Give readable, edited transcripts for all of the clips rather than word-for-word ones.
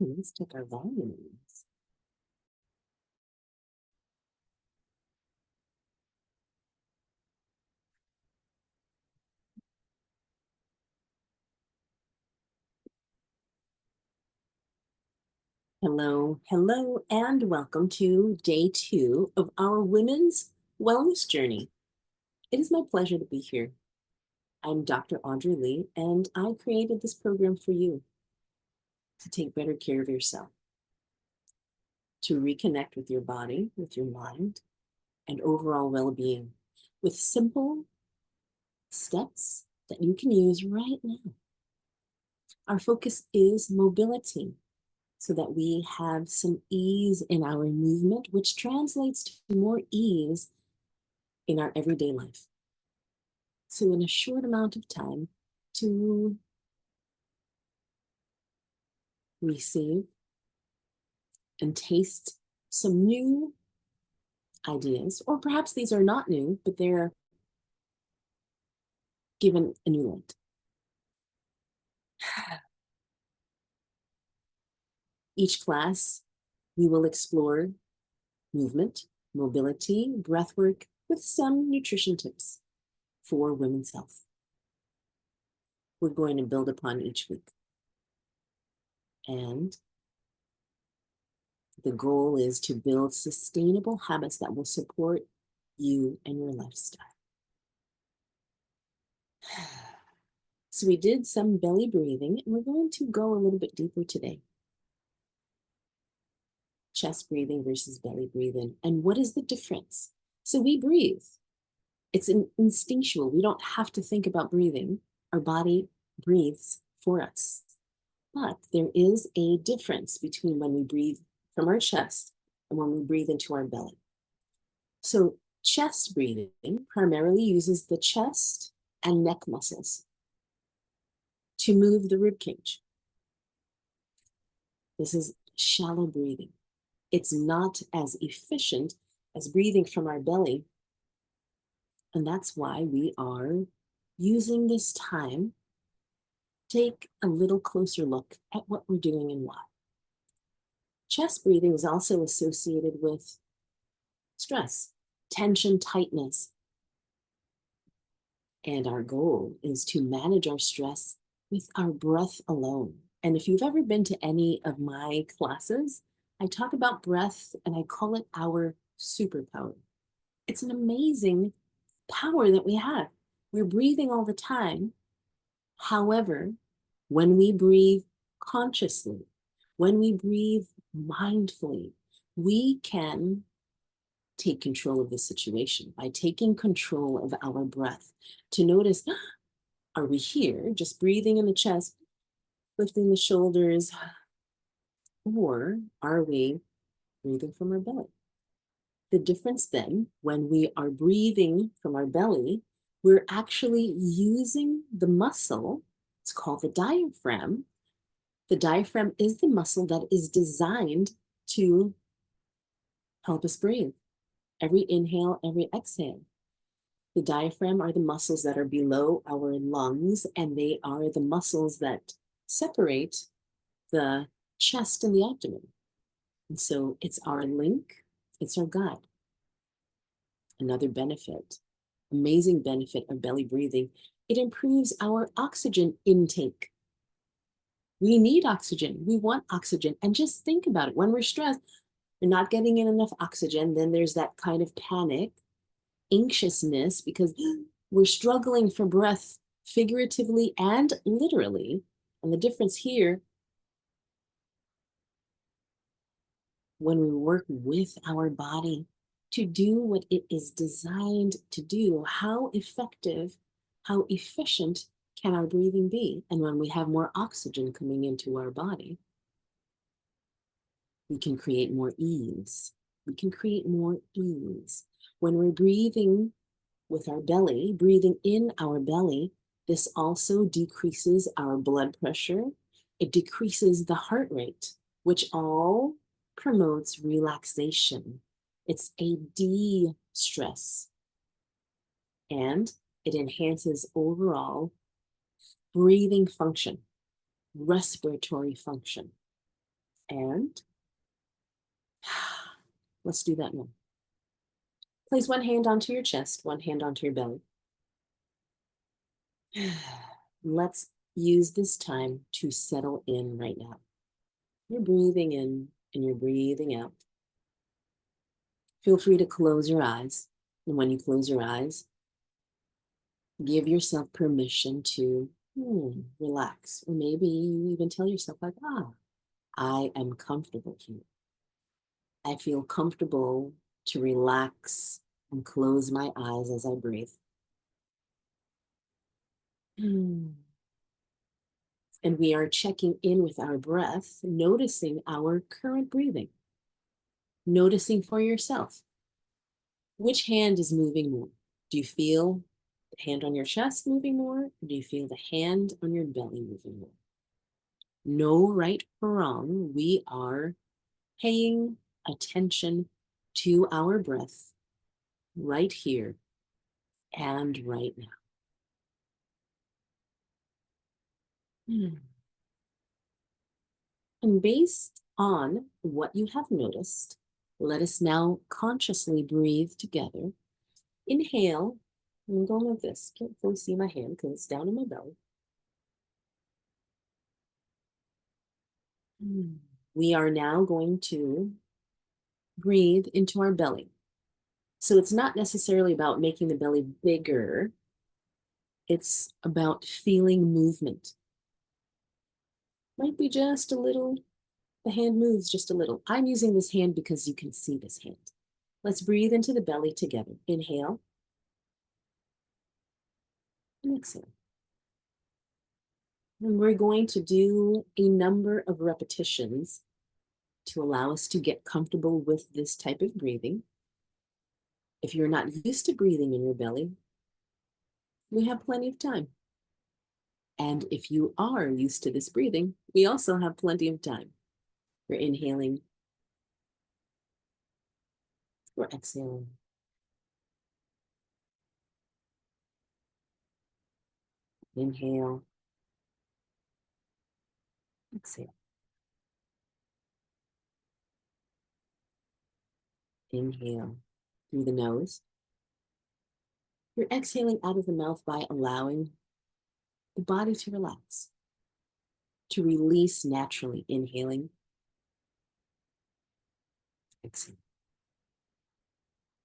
Let's check our volumes. Hello, hello, and welcome to day 2 of our women's wellness journey. It is my pleasure to be here. I'm Dr. Audrey Lee, and I created this program for you to take better care of yourself, to reconnect with your body, with your mind, and overall well-being with simple steps that you can use right now. Our focus is mobility, so that we have some ease in our movement, which translates to more ease in our everyday life. So in a short amount of time, to receive and taste some new ideas, or perhaps these are not new, but they're given a new light. Each class, we will explore movement, mobility, breathwork with some nutrition tips for women's health. We're going to build upon each week. And the goal is to build sustainable habits that will support you and your lifestyle. So we did some belly breathing, and we're going to go a little bit deeper today. Chest breathing versus belly breathing. And what is the difference? So we breathe. It's instinctual. We don't have to think about breathing. Our body breathes for us. But there is a difference between when we breathe from our chest and when we breathe into our belly. So chest breathing primarily uses the chest and neck muscles to move the rib cage. This is shallow breathing. It's not as efficient as breathing from our belly. And that's why we are using this time. Take a little closer look at what we're doing and why. Chest breathing is also associated with stress, tension, tightness. And our goal is to manage our stress with our breath alone. And if you've ever been to any of my classes, I talk about breath and I call it our superpower. It's an amazing power that we have. We're breathing all the time. However, when we breathe consciously, when we breathe mindfully, we can take control of the situation by taking control of our breath to notice, are we here just breathing in the chest, lifting the shoulders, or are we breathing from our belly? The difference then, when we are breathing from our belly, we're actually using the muscle. It's called the diaphragm. The diaphragm is the muscle that is designed to help us breathe. Every inhale, every exhale. The diaphragm are the muscles that are below our lungs, and they are the muscles that separate the chest and the abdomen. And so it's our link, it's our guide. Another benefit, amazing benefit of belly breathing, it improves our oxygen intake. We need oxygen. We want oxygen. And just think about it. When we're stressed, we're not getting in enough oxygen. Then there's that kind of panic, anxiousness, because we're struggling for breath figuratively and literally. And the difference here, when we work with our body to do what it is designed to do, how effective, how efficient can our breathing be? And when we have more oxygen coming into our body, we can create more ease. We can create more ease. When we're breathing with our belly, breathing in our belly, this also decreases our blood pressure. It decreases the heart rate, which all promotes relaxation. It's a de-stress. And it enhances overall breathing function, respiratory function. And let's do that now. Place one hand onto your chest, one hand onto your belly. Let's use this time to settle in right now. You're breathing in and you're breathing out. Feel free to close your eyes. And when you close your eyes, give yourself permission to relax. Or maybe you even tell yourself like, I am comfortable here. I feel comfortable to relax and close my eyes as I breathe. And we are checking in with our breath, noticing our current breathing. Noticing for yourself, which hand is moving more? Do you feel the hand on your chest moving more? Or do you feel the hand on your belly moving more? No right or wrong. We are paying attention to our breath right here and right now. And based on what you have noticed, let us now consciously breathe together. Inhale. I'm going like this. Can't fully see my hand because it's down in my belly. We are now going to breathe into our belly. So it's not necessarily about making the belly bigger. It's about feeling movement. Might be just a little, the hand moves just a little. I'm using this hand because you can see this hand. Let's breathe into the belly together. Inhale and exhale. And we're going to do a number of repetitions to allow us to get comfortable with this type of breathing. If you're not used to breathing in your belly, we have plenty of time. And if you are used to this breathing, we also have plenty of time. We're inhaling, we're exhaling. Inhale, exhale. Inhale through the nose. You're exhaling out of the mouth by allowing the body to relax, to release naturally. Inhaling, exhale.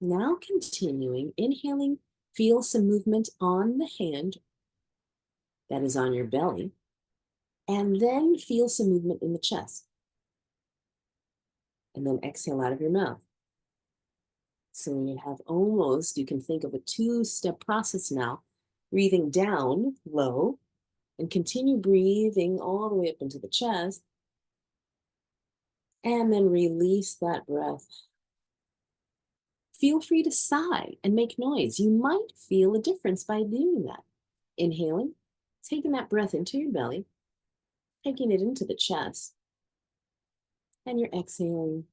Now continuing, inhaling, feel some movement on the hand that is on your belly, and then feel some movement in the chest. And then exhale out of your mouth. So you have almost, you can think of a two-step process now, breathing down low and continue breathing all the way up into the chest. And then release that breath. Feel free to sigh and make noise. You might feel a difference by doing that. Inhaling, taking that breath into your belly, taking it into the chest, and you're exhaling.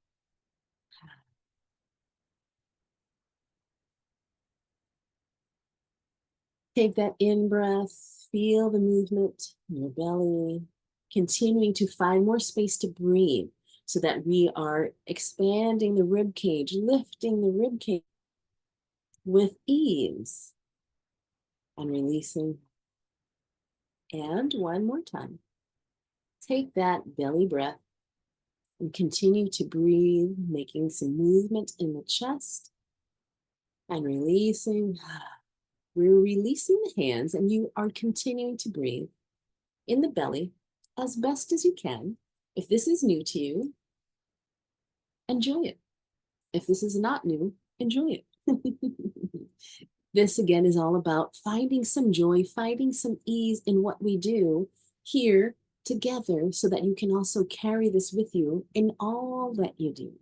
Take that in breath, feel the movement in your belly, continuing to find more space to breathe so that we are expanding the rib cage, lifting the rib cage with ease and releasing. And one more time. Take that belly breath and continue to breathe, making some movement in the chest and releasing. We're releasing the hands and you are continuing to breathe in the belly as best as you can. If this is new to you, enjoy it. If this is not new, enjoy it. This again is all about finding some joy, finding some ease in what we do here together so that you can also carry this with you in all that you do.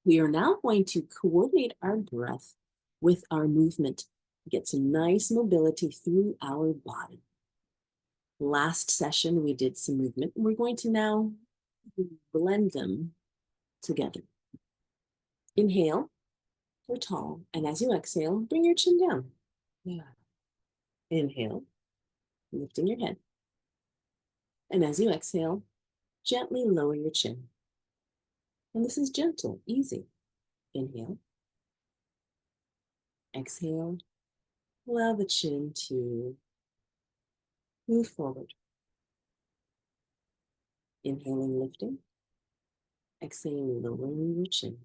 We are now going to coordinate our breath with our movement. Get some nice mobility through our body. Last session, we did some movement. We're going to now blend them together. Inhale, we're tall. And as you exhale, bring your chin down. Yeah. Inhale, lifting your head. And as you exhale, Gently lower your chin. And this is gentle, easy. Inhale. Exhale. Allow the chin to move forward. Inhaling, lifting. Exhaling, lowering your chin.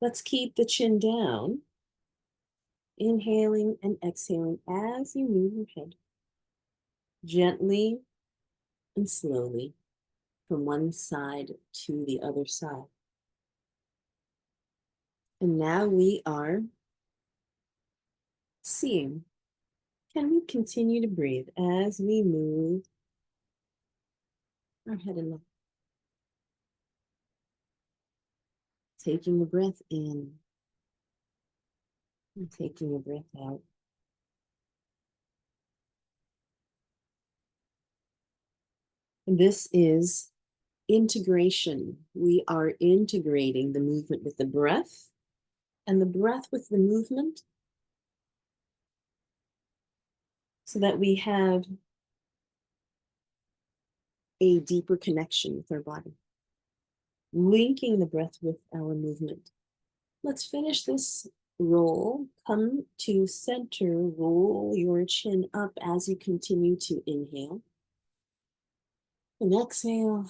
Let's keep the chin down. Inhaling and exhaling as you move your head. Gently and slowly from one side to the other side. And now we are seeing. Can we continue to breathe as we move our head and neck? Taking a breath in and taking a breath out. And this is integration. We are integrating the movement with the breath and the breath with the movement so that we have a deeper connection with our body, linking the breath with our movement. Let's finish this roll. Come to center, roll your chin up as you continue to inhale. And exhale.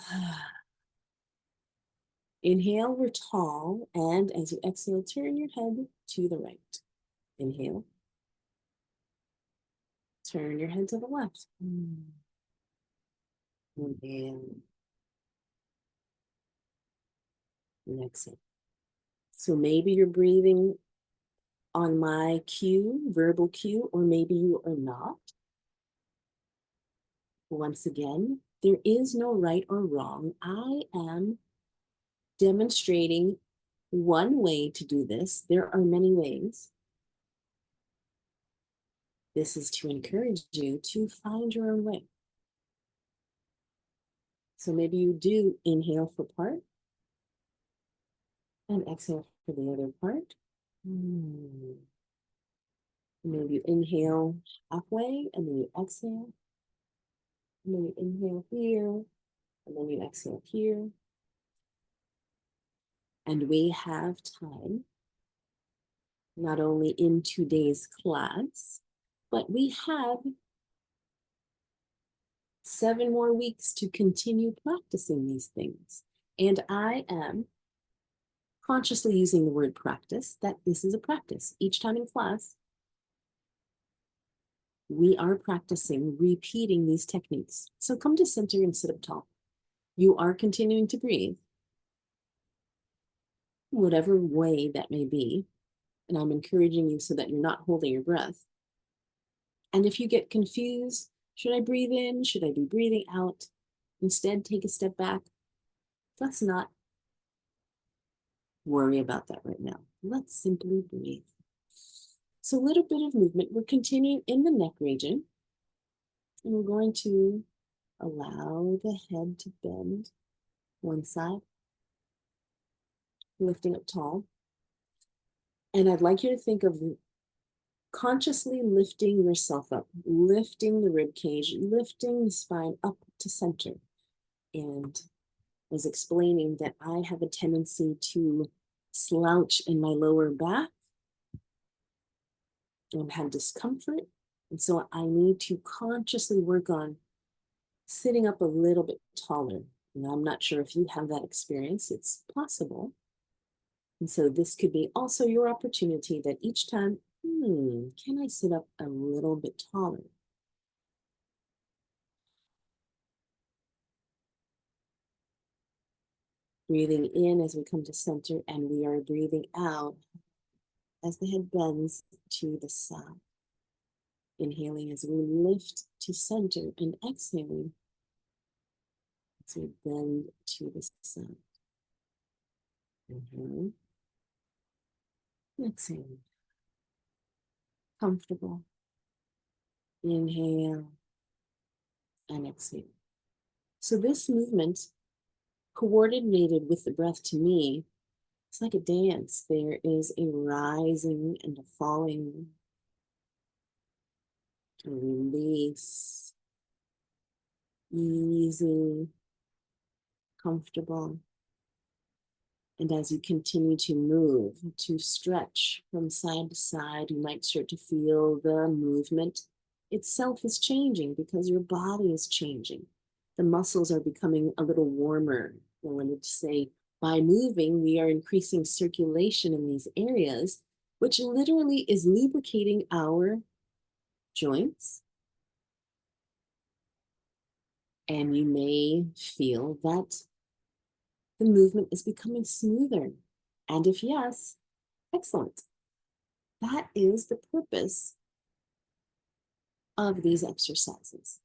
Inhale, we're tall, and as you exhale, turn your head to the right. Inhale. Turn your head to the left. Inhale. And exhale. So maybe you're breathing on my cue, verbal cue, or maybe you are not. Once again, there is no right or wrong. I am demonstrating one way to do this. There are many ways. This is to encourage you to find your own way. So maybe you do inhale for part and exhale for the other part. Maybe you inhale halfway and then you exhale. And then you inhale here and then you exhale here. And we have time, not only in today's class, but we have 7 more weeks to continue practicing these things. And I am consciously using the word practice, that this is a practice. Each time in class, we are practicing repeating these techniques. So come to center and sit up tall. You are continuing to breathe, whatever way that may be. And I'm encouraging you so that you're not holding your breath. And if you get confused, should I breathe in? Should I be breathing out? Instead, take a step back. Let's not worry about that right now. Let's simply breathe. So a little bit of movement. We're continuing in the neck region. And we're going to allow the head to bend one side, lifting up tall. And I'd like you to think of consciously lifting yourself up, lifting the rib cage, lifting the spine up to center. And I was explaining that I have a tendency to slouch in my lower back and have discomfort. And so I need to consciously work on sitting up a little bit taller. And I'm not sure if you have that experience. It's possible. And so this could be also your opportunity that each time, can I sit up a little bit taller? Breathing in as we come to center, and we are breathing out as the head bends to the side. Inhaling as we lift to center and exhaling as we bend to the side. Inhale. Exhale. Comfortable. Inhale and exhale. So this movement, coordinated with the breath, to me, it's like a dance. There is a rising and a falling, a release, easy, comfortable. And as you continue to move, to stretch from side to side, you might start to feel the movement itself is changing because your body is changing. The muscles are becoming a little warmer. I wanted to say, by moving, we are increasing circulation in these areas, which literally is lubricating our joints. And you may feel that the movement is becoming smoother. And if yes, excellent. That is the purpose of these exercises.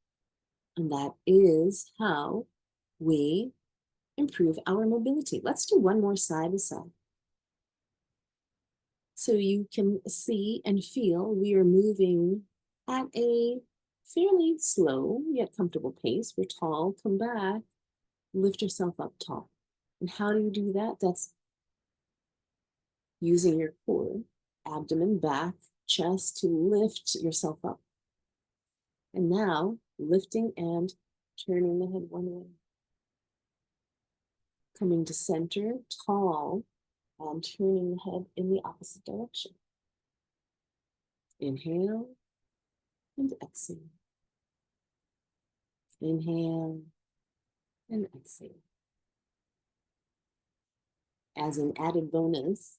And that is how we improve our mobility. Let's do one more side to side. So you can see and feel we are moving at a fairly slow yet comfortable pace. We're tall, come back, lift yourself up tall. And how do you do that? That's using your core, abdomen, back, chest to lift yourself up. And now lifting and turning the head one way. Coming to center, tall, and turning the head in the opposite direction. Inhale and exhale. Inhale and exhale. As an added bonus,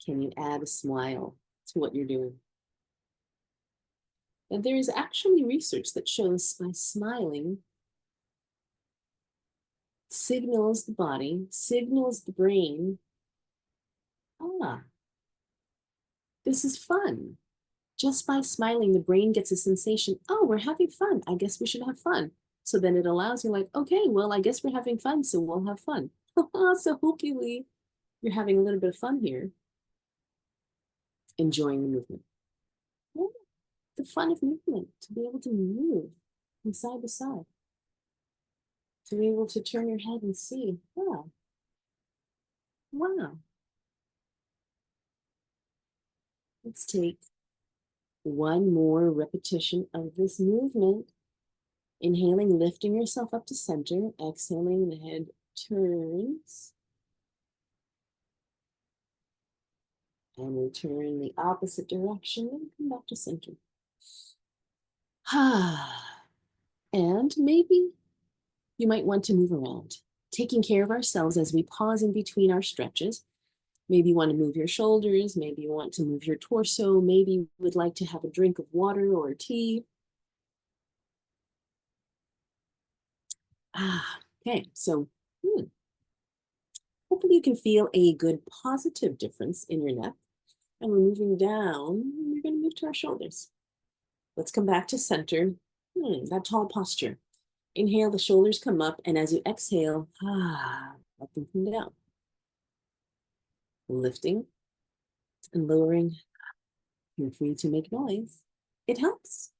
can you add a smile to what you're doing? And there is actually research that shows by smiling signals the body, signals the brain, this is fun. Just by smiling, the brain gets a sensation, oh, we're having fun. I guess we should have fun. So then it allows you like, okay, well, I guess we're having fun, so we'll have fun. So hopefully you're having a little bit of fun here, enjoying the movement. Yeah, the fun of movement, to be able to move from side to side, to be able to turn your head and see, wow, wow. Let's take one more repetition of this movement. Inhaling, lifting yourself up to center. Exhaling, the head turns. And return the opposite direction and come back to center. And maybe you might want to move around, taking care of ourselves as we pause in between our stretches. Maybe you want to move your shoulders. Maybe you want to move your torso. Maybe you would like to have a drink of water or tea. Okay, so hopefully you can feel a good positive difference in your neck. And we're moving down. We're going to move to our shoulders. Let's come back to center. That tall posture. Inhale, the shoulders come up, and as you exhale, let them come down. Lifting and lowering. You're free to make noise. It helps.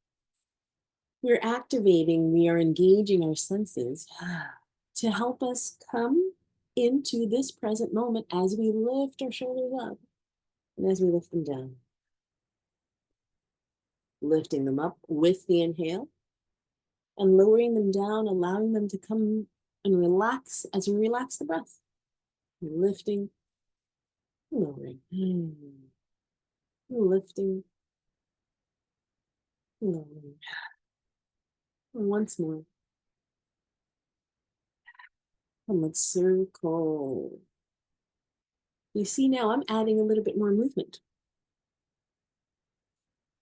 We're activating, we are engaging our senses to help us come into this present moment as we lift our shoulders up and as we lift them down. Lifting them up with the inhale and lowering them down, allowing them to come and relax as we relax the breath. Lifting, lowering, lifting, lowering. And once more. And let's circle. You see now I'm adding a little bit more movement.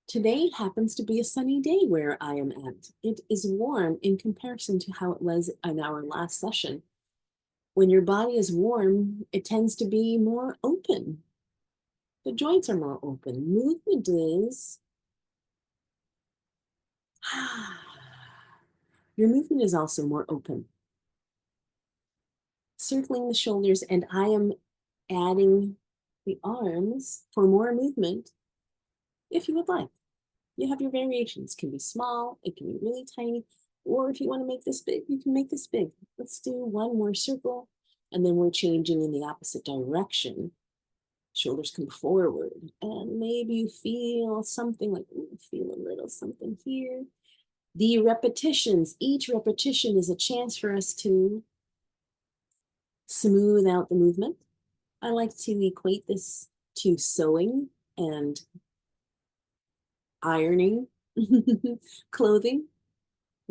Today happens to be a sunny day where I am at. It is warm in comparison to how it was in our last session. When your body is warm, it tends to be more open. The joints are more open. Movement is, your movement is also more open. Circling the shoulders, and I am adding the arms for more movement if you would like. You have your variations. It can be small, it can be really tiny, or if you want to make this big, you can make this big. Let's do one more circle, and then we're changing in the opposite direction. Shoulders come forward, and maybe you feel something like, feel a little something here. The repetitions, each repetition is a chance for us to smooth out the movement. I like to equate this to sewing and ironing clothing.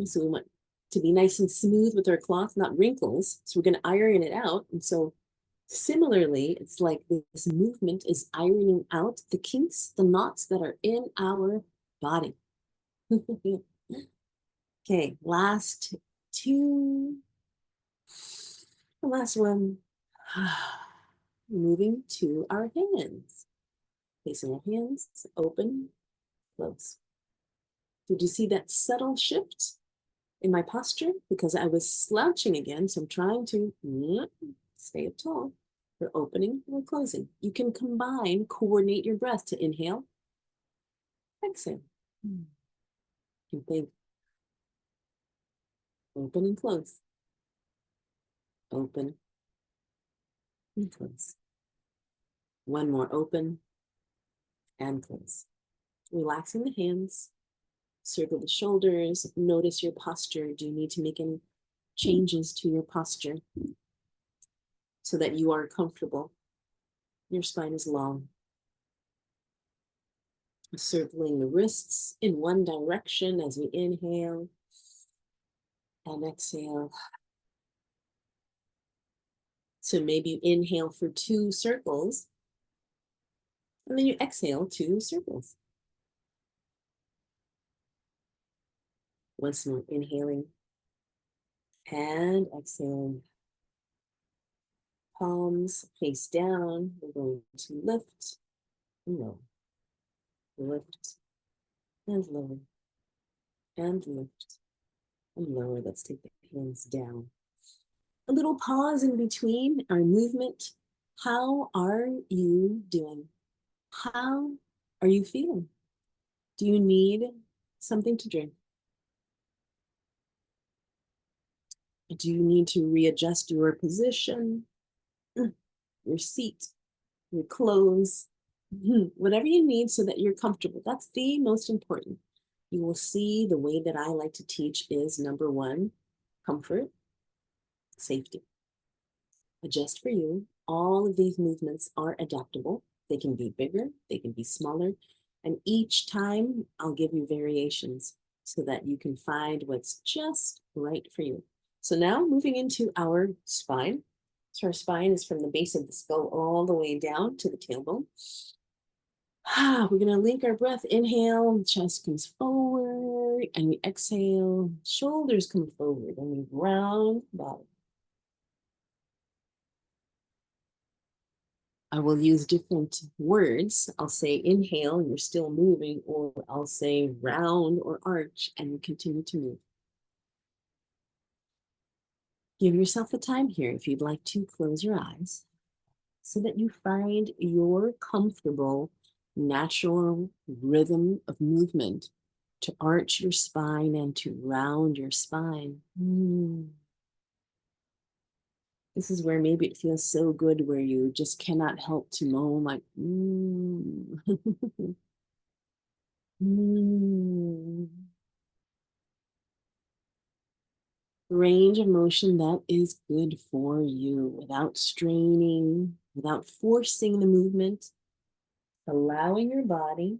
So we want to be nice and smooth with our cloth, not wrinkles. So we're going to iron it out. And so similarly, it's like this movement is ironing out the kinks, the knots that are in our body. Okay, last two. The last one. Moving to our hands. Placing our hands open, close. Did you see that subtle shift in my posture? Because I was slouching again, so I'm trying to stay up tall. We're opening, we're closing. You can coordinate your breath to inhale, exhale. You can think, open and close, open and close. One more, open and close. Relaxing the hands, circle the shoulders, notice your posture. Do you need to make any changes to your posture so that you are comfortable? Your spine is long. Circling the wrists in one direction as we inhale and exhale. So maybe you inhale for 2 circles and then you exhale 2 circles. Once more, inhaling and exhaling. Palms face down. We're going to lift and lower. Lift and lower. And lift and lower. Let's take the hands down. A little pause in between our movement. How are you doing? How are you feeling? Do you need something to drink? Do you need to readjust your position, your seat, your clothes, whatever you need so that you're comfortable? That's the most important. You will see the way that I like to teach is number 1, comfort, safety. Adjust for you. All of these movements are adaptable. They can be bigger, they can be smaller, and each time I'll give you variations so that you can find what's just right for you. So now moving into our spine. So our spine is from the base of the skull all the way down to the tailbone. We're going to link our breath. Inhale, chest comes forward, and we exhale, shoulders come forward, and we round bottom. I will use different words. I'll say inhale, and you're still moving, or I'll say round or arch, and you continue to move. Give yourself the time here if you'd like to close your eyes so that you find your comfortable, natural rhythm of movement to arch your spine and to round your spine. This is where maybe it feels so good where you just cannot help to moan like, Range of motion that is good for you without straining, without forcing the movement, allowing your body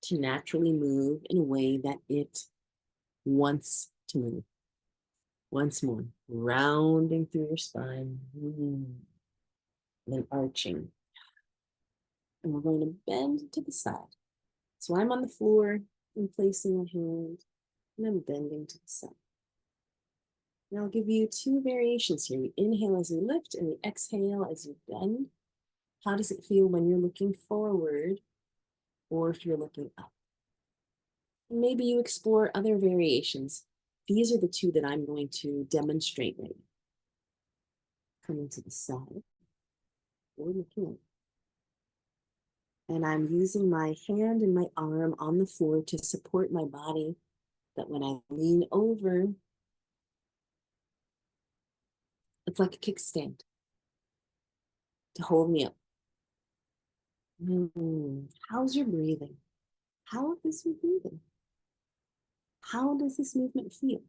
to naturally move in a way that it wants to move. Once more, rounding through your spine, then arching. And we're going to bend to the side. So I'm on the floor and placing a hand, and I'm bending to the side. And I'll give you 2 variations here. We inhale as you lift, and we exhale as you bend. How does it feel when you're looking forward or if you're looking up? Maybe you explore other variations. These are the 2 that I'm going to demonstrate right now. Coming to the side or looking up. And I'm using my hand and my arm on the floor to support my body, that when I lean over, it's like a kickstand to hold me up. How's your breathing? How is your breathing? How does this movement feel?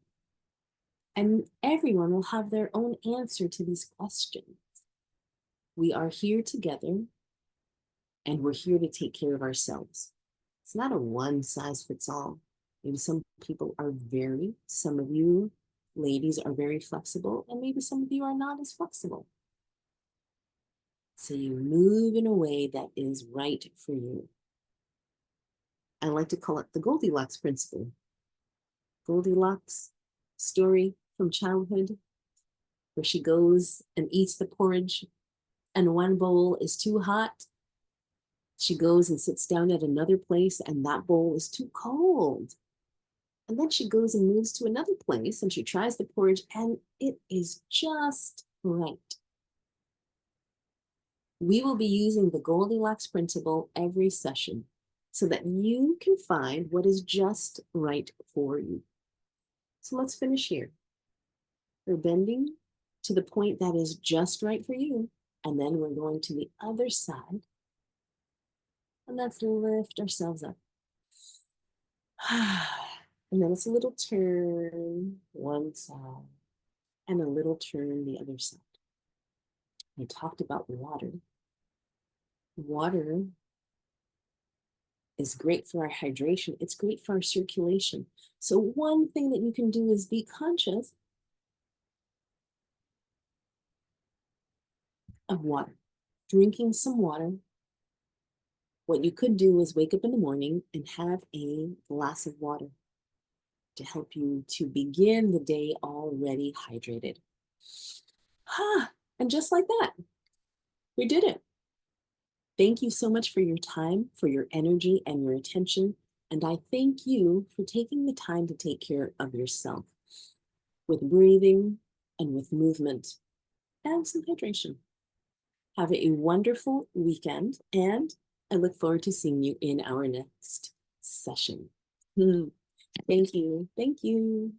And everyone will have their own answer to these questions. We are here together and we're here to take care of ourselves. It's not a one size fits all. Maybe some people are some of you ladies are very flexible, and maybe some of you are not as flexible. So you move in a way that is right for you. I like to call it the Goldilocks principle. Goldilocks story from childhood, where she goes and eats the porridge, and one bowl is too hot. She goes and sits down at another place, and that bowl is too cold. And then she goes and moves to another place, and she tries the porridge, and it is just right. We will be using the Goldilocks principle every session so that you can find what is just right for you. So let's finish here. We're bending to the point that is just right for you. And then we're going to the other side. And let's lift ourselves up. And then it's a little turn one side and a little turn the other side. I talked about water. Water is great for our hydration. It's great for our circulation. So one thing that you can do is be conscious of water, drinking some water. What you could do is wake up in the morning and have a glass of water to help you to begin the day already hydrated. And just like that, we did it. Thank you so much for your time, for your energy and your attention. And I thank you for taking the time to take care of yourself with breathing and with movement and some hydration. Have a wonderful weekend, and I look forward to seeing you in our next session. Thank you. Thank you.